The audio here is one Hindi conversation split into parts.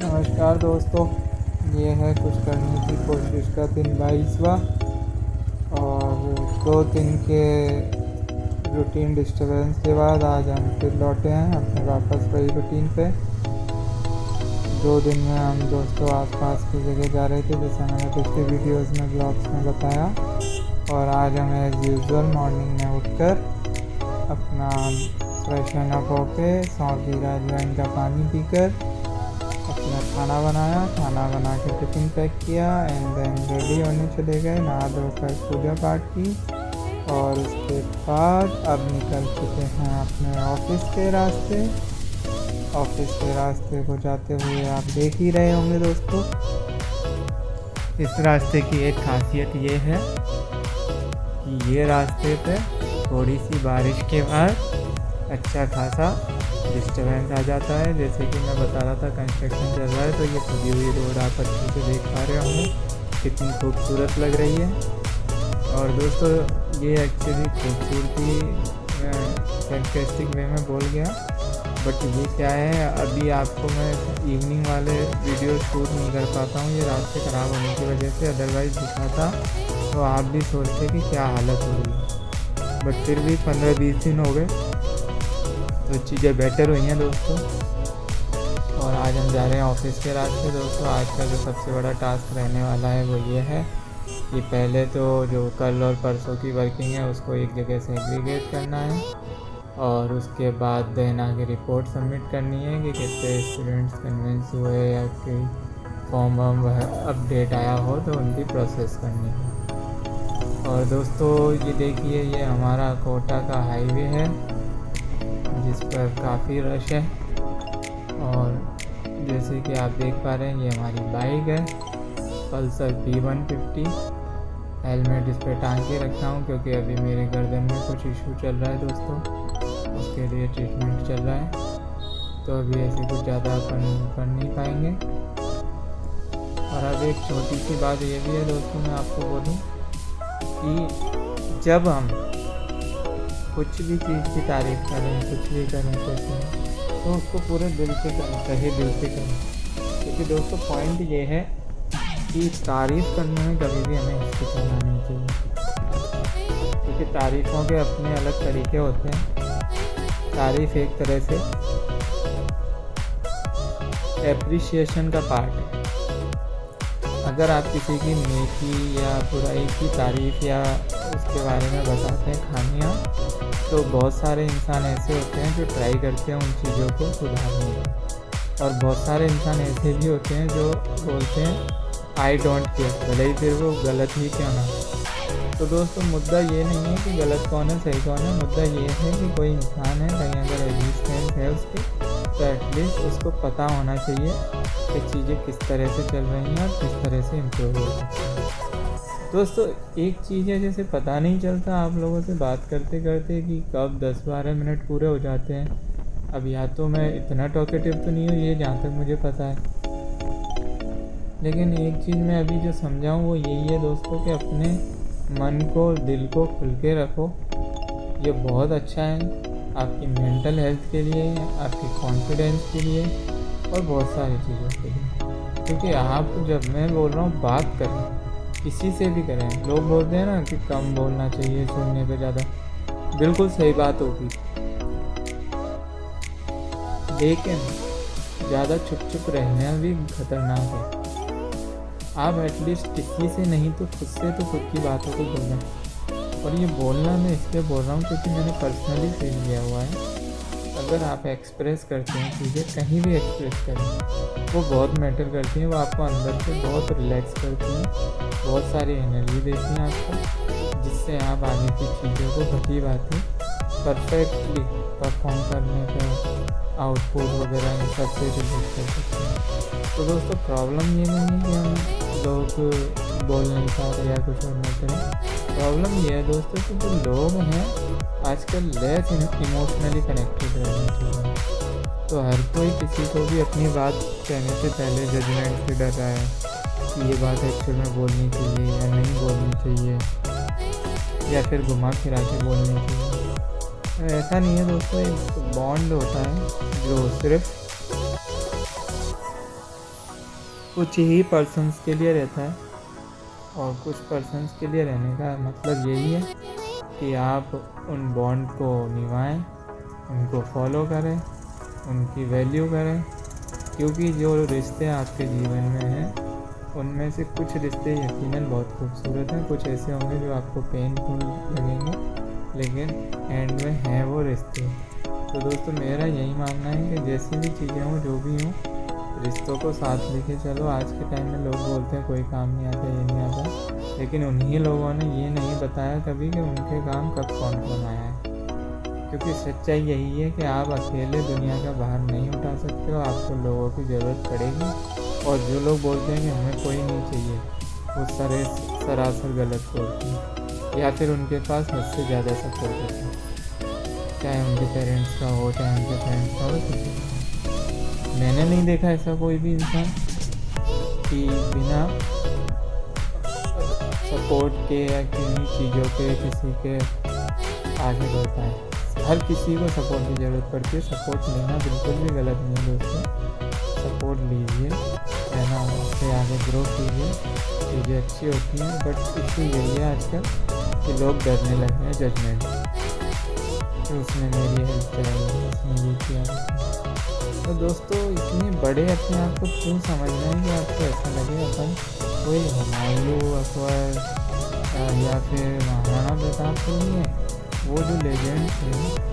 नमस्कार दोस्तों, ये है कुछ करने की कोशिश का दिन 22वां और 2 दिन के रूटीन डिस्टर्बेंस के बाद आज हम फिर लौटे हैं अपने वापस वही रूटीन पे। 2 दिन में हम दोस्तों आसपास की जगह जा रहे थे जैसा मैंने पिछले वीडियोस में ब्लॉग्स में बताया। और आज हम एज़ यूजुअल मॉर्निंग में उठकर अपना फ्रेशन अप होके सौंधी अजवाइन का पानी पीकर अपना खाना बना के टिफ़िन पैक किया एंड देन रेडी होने चले गए, नहा धोकर पूजा पाठ की और उसके बाद अब निकल चुके हैं अपने ऑफिस के रास्ते को जाते हुए आप देख ही रहे होंगे दोस्तों। इस रास्ते की एक खासियत ये है कि ये रास्ते पे थोड़ी सी बारिश के बाद अच्छा खासा डिस्टर्बेंस आ जाता है। जैसे कि मैं बता रहा था कंस्ट्रक्शन चल रहा है, तो ये खुदी हुई रोड आप अच्छे से देख पा रहे होंगे कितनी खूबसूरत लग रही है। और दोस्तों ये एक्चुअली खूबसूरती फैंटास्टिक वे में बोल गया, बट ये क्या है, अभी आपको मैं इवनिंग वाले वीडियो शूट नहीं कर पाता हूँ ये रास्ते ख़राब होने की वजह से। अदरवाइज़ दिखाता तो आप भी सोचते कि क्या हालत हो रही है, बट फिर भी 15-20 दिन हो गए तो चीज़ें बेटर हुई हैं दोस्तों। और आज हम जा रहे हैं ऑफिस के रास्ते दोस्तों। आज का जो सबसे बड़ा टास्क रहने वाला है वो ये है कि पहले तो जो कल और परसों की वर्किंग है उसको एक जगह से एग्रीगेट करना है और उसके बाद देन आगे रिपोर्ट सबमिट करनी है कि कितने स्टूडेंट्स कन्विंस हुए या कोई फॉर्म वॉर्म अपडेट आया हो तो उनकी प्रोसेस करनी है। और दोस्तों ये देखिए, ये हमारा कोटा का हाईवे है जिस पर काफ़ी रश है। और जैसे कि आप देख पा रहे हैं ये हमारी बाइक है पल्सर P150। हेलमेट इस पर टांग के रखा हूँ क्योंकि अभी मेरे गर्दन में कुछ इशू चल रहा है दोस्तों, उसके लिए ट्रीटमेंट चल रहा है, तो अभी ऐसे कुछ ज़्यादा अपन कर नहीं पाएंगे। और अब एक छोटी सी बात ये भी है दोस्तों, मैं आपको बोलूँ कि जब हम कुछ भी चीज़ की तारीफ़ करें, कुछ भी करें तो उसको पूरे दिल से करें, सही दिल से करें। क्योंकि दोस्तों पॉइंट ये है कि तारीफ़ करने में कभी भी हमें हिचकिचाना नहीं चाहिए, क्योंकि तारीफ़ों के अपने अलग तरीके होते हैं। तारीफ़ एक तरह से एप्रिसिएशन का पार्ट है। अगर आप किसी की नेकी या बुराई की तारीफ़ या उसके बारे में बताते हैं खामियाँ, तो बहुत सारे इंसान ऐसे होते हैं जो ट्राई करते हैं उन चीज़ों को सुधारने का, और बहुत सारे इंसान ऐसे भी होते हैं जो बोलते हैं आई डोंट केयर, भले ही फिर वो गलत ही क्यों ना। तो दोस्तों मुद्दा ये नहीं है कि गलत कौन है सही कौन है, मुद्दा ये है कि कोई इंसान है कहीं अगर एग्जिस्टेंस है उसकी, तो एटलीस्ट उसको पता होना चाहिए कि चीज़ें किस तरह से चल रही हैं और किस तरह से इम्प्रूव हो सकती हैं। दोस्तों एक चीज़ है, जैसे पता नहीं चलता आप लोगों से बात करते करते कि कब 10-12 मिनट पूरे हो जाते हैं। अब या तो मैं इतना टॉकेटिव तो नहीं हूँ ये जहाँ तक मुझे पता है, लेकिन एक चीज़ मैं अभी जो समझाऊँ वो यही है दोस्तों कि अपने मन को दिल को खुल के रखो। ये बहुत अच्छा है आपकी मेंटल हेल्थ के लिए, आपके कॉन्फिडेंस के लिए और बहुत सारी चीज़ों के लिए। क्योंकि आप जब मैं बोल रहा हूँ बात करें, किसी से भी करें, लोग बोलते हैं ना कि कम बोलना चाहिए सुनने पे ज़्यादा, बिल्कुल सही बात होगी, लेकिन ज़्यादा चुप रहना भी खतरनाक है। आप एटलीस्ट किसी से नहीं तो खुद से तो खुद की बातों को बोलें। और ये बोलना मैं इसलिए बोल रहा हूँ क्योंकि मैंने पर्सनली फील किया हुआ है। अगर आप एक्सप्रेस करते हैं चीज़ें, कहीं भी एक्सप्रेस करें, वो बहुत मैटर करती हैं, वो आपको अंदर से बहुत रिलैक्स करती हैं, बहुत सारी एनर्जी देती हैं आपको, जिससे आप आगे की चीज़ों को भली बातें परफेक्टली परफॉर्म करने का आउटपुट वगैरह इन सब से रिलेट कर सकते हैं। तो दोस्तों प्रॉब्लम ये नहीं है कि हम लोग बोल नहीं पा रहे या कुछ और नहीं करें। प्रॉब्लम ये है दोस्तों कि जो लोग हैं आजकल लेस इमोशनली कनेक्टेड रहने चाहिए। तो हर कोई किसी को भी अपनी बात कहने से पहले जजमेंट से डर रहा है कि ये बात एक्चुअल में बोलनी चाहिए या नहीं बोलनी चाहिए, या फिर घुमा फिरा के बोलनी चाहिए। ऐसा नहीं है दोस्तों, एक बॉन्ड होता है जो सिर्फ कुछ ही पर्सन्स के लिए रहता है, और कुछ पर्सन्स के लिए रहने का मतलब यही है कि आप उन बॉन्ड को निभाएं, उनको फॉलो करें, उनकी वैल्यू करें। क्योंकि जो रिश्ते आपके जीवन में हैं उनमें से कुछ रिश्ते यकीनन बहुत खूबसूरत हैं, कुछ ऐसे होंगे जो आपको पेनफुल लगेंगे, लेकिन एंड में हैं वो रिश्ते। तो दोस्तों मेरा यही मानना है कि जैसी भी चीज़ें हों, जो भी हों, रिश्तों को साथ लेके चलो। आज के टाइम में लोग बोलते हैं कोई काम नहीं आता, ये नहीं आता, लेकिन उन्हीं लोगों ने ये नहीं बताया कभी कि उनके काम कब कौन कौन आया है। क्योंकि सच्चाई यही है कि आप अकेले दुनिया का भार नहीं उठा सकते हो, आपको लोगों की ज़रूरत पड़ेगी। और जो लोग बोलते हैं कि हमें कोई नहीं चाहिए, वो सरासर गलत बोलते हैं, या फिर उनके पास हद से ज़्यादा सपोर्ट होता है, चाहे उनके पेरेंट्स का हो, चाहे उनके फ्रेंड्स का हो, किसी का। मैंने नहीं देखा ऐसा कोई भी इंसान कि बिना सपोर्ट के या किन्हीं चीज़ों के किसी के आगे बढ़ता है। हर किसी को सपोर्ट की ज़रूरत पड़ती है, सपोर्ट लेना बिल्कुल भी गलत नहीं है दोस्तों। सपोर्ट लीजिए, है ना, उससे आगे ग्रो कीजिए, चीज़ें अच्छी होती हैं। बट इशू यही है आजकल कि लोग डरने लगे हैं जजमेंट, कि उसने मेरी हेल्प कराई, उसने ये किया। तो दोस्तों इतने बड़े अपने आप को क्यों समझना है कि आपको ऐसा लगे अपन कोई हुमायूं, अकबर या फिर महाराणा प्रताप तो नहीं है। वो जो लेजेंड थे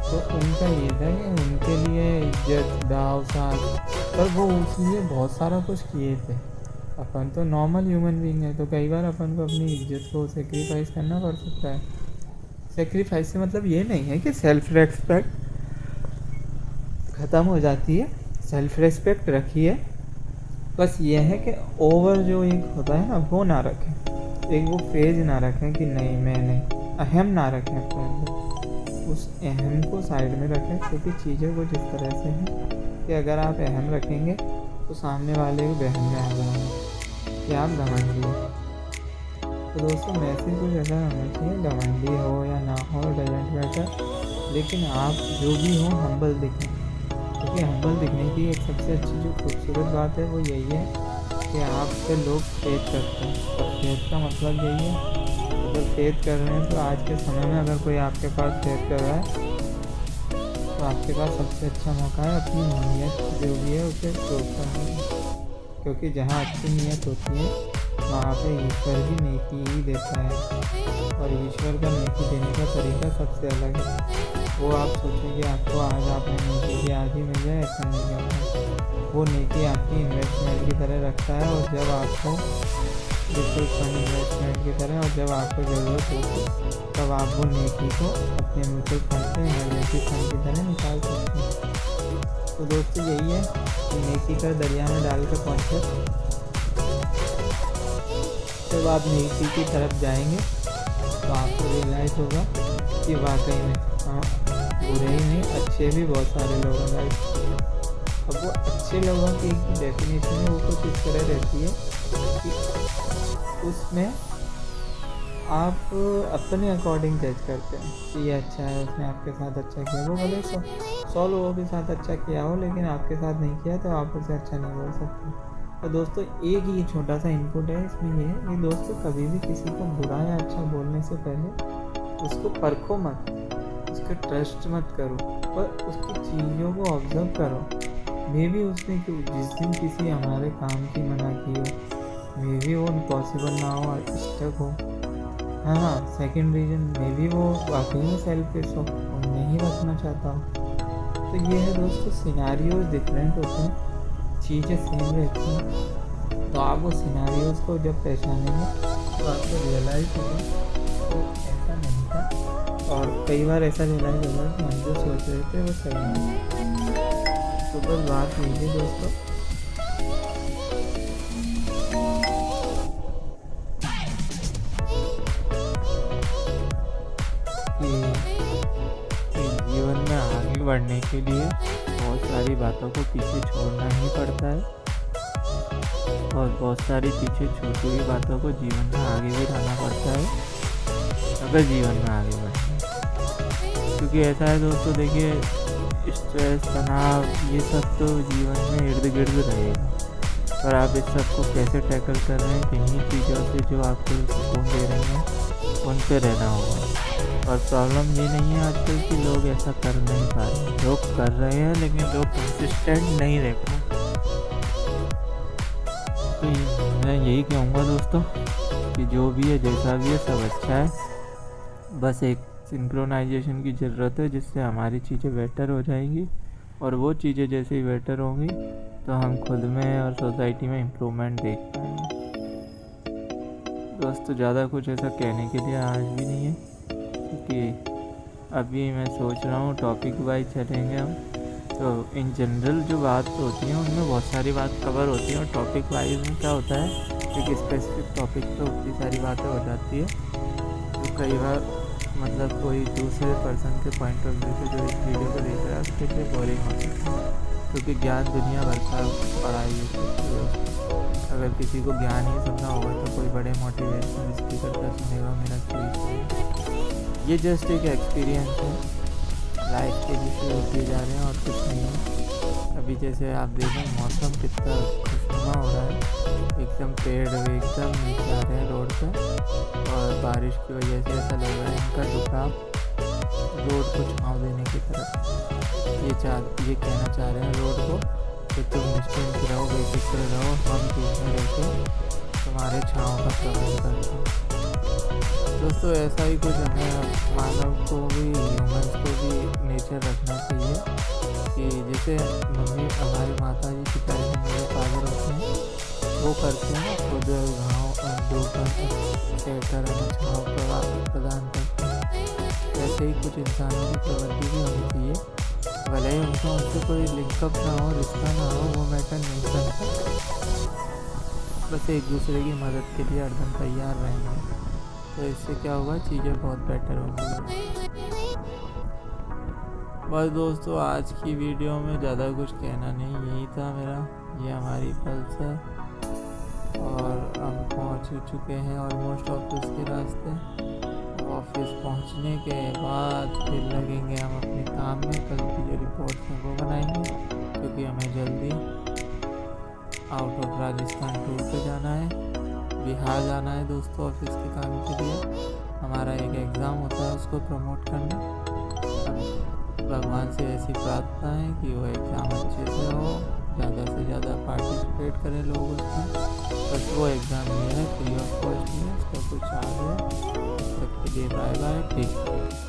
तो उनका ये था कि उनके लिए इज्जत दाव साथ, पर वो उसलिए बहुत सारा कुछ किए थे। अपन तो नॉर्मल ह्यूमन बीइंग है, तो कई बार अपन को अपनी इज्जत को सेक्रीफाइस करना पड़ सकता है। सेक्रीफाइस से मतलब ये नहीं है कि सेल्फ रेस्पेक्ट ख़त्म हो जाती है, सेल्फ रेस्पेक्ट रखिए। बस ये है कि ओवर जो एक होता है ना वो ना रखें, एक वो फेज ना रखें कि नहीं मैं नहीं, अहम ना रखें अपने अंदर, उस अहम को साइड में रखें। क्योंकि चीज़ें कुछ इस तरह से हैं कि अगर आप अहम रखेंगे तो सामने वाले को बहम में आ जाएंगे कि आप घमंडी हो। तो दोस्तों मैसेज कुछ ऐसा होना चाहिए, घमंडी हो या ना हो डजेंट मैटर, लेकिन आप जो भी हो हम्बल दिखें। क्योंकि हम्बल दिखने की एक सबसे अच्छी जो खूबसूरत बात है वो यही है कि आप पे लोग फेथ करते हैं। और फेथ का मतलब यही है, अगर फेथ कर रहे हैं तो आज के समय में अगर कोई आपके पास फेथ कर रहा है तो आपके पास सबसे अच्छा मौका है अपनी नीयत जो भी है उसे प्रूव करने का। क्योंकि जहाँ अच्छी नीयत होती है वहाँ पे ईश्वर भी नेकी ही देता है, और ईश्वर का नेकी देने का तरीका सबसे अलग है। वो आप सोचें कि आपको आज आपने नेकी की आज ही मिल जाए, ऐसा नहीं होता। वो नेकी आपकी इन्वेस्टमेंट की तरह रखता है, और जब आपको म्यूचुअल फंड इन्वेस्टमेंट की तरह, और जब आपको ज़रूरत होगी तब आप वो नेकी को अपने म्यूचुअल फंड से इमरजेंसी फंड की तरह निकाल सकते हैं। तो दोस्तों यही है कि नेकी का दरिया में डाल कर पहुँचे। जब आप नेकी की तरफ जाएंगे तो आपको रियलाइज़ होगा कि वाकई में हाँ बुरे ही नहीं, अच्छे भी बहुत सारे लोग हैं लाइफ। अब वो अच्छे लोगों की डेफिनेशन है वो कुछ इस तरह रहती है कि उसमें आप अपने अकॉर्डिंग जज करते हैं कि ये अच्छा है, उसने आपके साथ अच्छा किया। वो भले 100 लोगों के साथ अच्छा किया हो, लेकिन आपके साथ नहीं किया तो आप उसे अच्छा नहीं बोल सकते। तो दोस्तों एक ही छोटा सा इनपुट है इसमें, ये है कि दोस्तों कभी भी किसी को बुरा या अच्छा बोलने से पहले उसको परखो मत, उसके ट्रस्ट मत करो, पर उसकी चीज़ों को ऑब्जर्व करो। मे बी उसने जिस दिन किसी हमारे काम की मना की हो, मे बी वो इम्पॉसिबल ना हो, स्टक हो, हाँ सेकंड रीजन मे बी वो वाकई में सेल्फिश हो और नहीं रखना चाहता हो। तो ये है दोस्तों, सिनारियोज डिफरेंट होते हैं, चीज़ें सेम रहती हैं। तो आप वो सिनारियोज को जब पहचानेंगे तो आपको रियलाइज़ होगा तो ऐसा नहीं था, और कई बार ऐसा रियलाइज़ होगा कि हम जो सोच रहे थे वो सही नहीं। तो बस बात यही है दोस्तों कि जीवन में आगे बढ़ने के लिए बहुत सारी बातों को पीछे छोड़ना ही पड़ता है, और बहुत सारी पीछे छूटी हुई बातों को जीवन में आगे भी लाना पड़ता है अगर जीवन में आगे बढ़ना है। क्योंकि ऐसा है दोस्तों, देखिए स्ट्रेस, तनाव, ये सब तो जीवन में इर्द गिर्द रहेगा, पर आप इस सब को कैसे टैकल कर रहे हैं, किन्हीं चीज़ों से जो आपको सुकून दे रही हैं उन पे रहना होगा। और प्रॉब्लम ये नहीं है आजकल कि लोग ऐसा कर नहीं पा रहे, लोग कर रहे हैं लेकिन लोग कंसिस्टेंट नहीं रह पा रहे। तो मैं यही कहूँगा दोस्तों कि जो भी है जैसा भी है सब अच्छा है, बस एक सिंक्रोनाइजेशन की ज़रूरत है जिससे हमारी चीज़ें बेटर हो जाएंगी, और वो चीज़ें जैसे ही बेटर होंगी तो हम खुद में और सोसाइटी में इम्प्रूवमेंट देख पाएंगे। दोस्तों ज़्यादा कुछ ऐसा कहने के लिए आज भी नहीं है, क्योंकि अभी मैं सोच रहा हूँ टॉपिक वाइज चलेंगे हम। तो इन जनरल जो बात होती है उनमें बहुत सारी बात कवर होती है, और टॉपिक वाइज में क्या होता है एक स्पेसिफिक टॉपिक पे उतनी सारी बातें हो जाती है, तो कई बार मतलब कोई दूसरे पर्सन के पॉइंट ऑफ व्यू से जो इस वीडियो को देख रहा है उसके लिए बोरिंग हो सकता है, क्योंकि ज्ञान दुनिया भर का पढ़ाई है। अगर किसी को ज्ञान ही सुनना होगा तो कोई बड़े मोटिवेशनल स्पीकर का सुनेगा, मेरा कोई ये जस्ट एक एक्सपीरियंस है लाइफ के जो शुरू किए जा रहे हैं और कुछ नहीं है। अभी जैसे आप देखें मौसम कितना खुशनुमा हो रहा है, एकदम पेड़ एकदम नीचे आ रहे हैं रोड पे, और बारिश की वजह से ऐसा लग रहा है इनका झुकाव रोड को छाँव देने की तरफ। ये कहना चाह रहे हैं रोड को कि तुम निश्चिंत रहो, बेफिक्र रहो, हम बीच में रहकर तुम्हारे छाँव का प्रबंध करते हैं। दोस्तों ऐसा ही कुछ हमें मानव को भी, ह्यूमंस को भी नेचर रखना चाहिए कि जैसे मम्मी हमारी माता जी पिताजी मेरे फादर होते हैं वो करते हैं, खुद घाव धूप सेकर हमें छाँव प्रदान करते हैं। वैसे ही कुछ इंसानों की प्रवृत्ति भी होनी चाहिए, भले ही उनका उनसे कोई लिंकअप ना हो, रिश्ता ना हो, वो मैटर नहीं करता, बस एक दूसरे की मदद के लिए हरदम तैयार रहेंगे, तो इससे क्या होगा चीज़ें बहुत बेटर होंगी। बस दोस्तों आज की वीडियो में ज़्यादा कुछ कहना नहीं, यही था मेरा, ये हमारी पल्स है, और हम पहुंच चुके हैं ऑलमोस्ट ऑफिस के रास्ते। ऑफिस पहुंचने के बाद फिर लगेंगे हम अपने काम में, कल की जो रिपोर्ट है वो बनाएंगे, क्योंकि हमें जल्दी आउट ऑफ राजस्थान टूर पे जाना है, बिहार जाना है दोस्तों ऑफिस के काम के लिए। हमारा एक एग्ज़ाम होता है उसको प्रमोट करना, भगवान से ऐसी प्रार्थना है कि वो एग्ज़ाम अच्छे से हो, ज़्यादा से ज़्यादा पार्टिसिपेट करें लोग उसमें, बस वो एग्ज़ाम ये है फ्री ऑफ कॉस्ट में, उसका कुछ चार्ज है। तब के लिए बाय बाय, टेक केयर।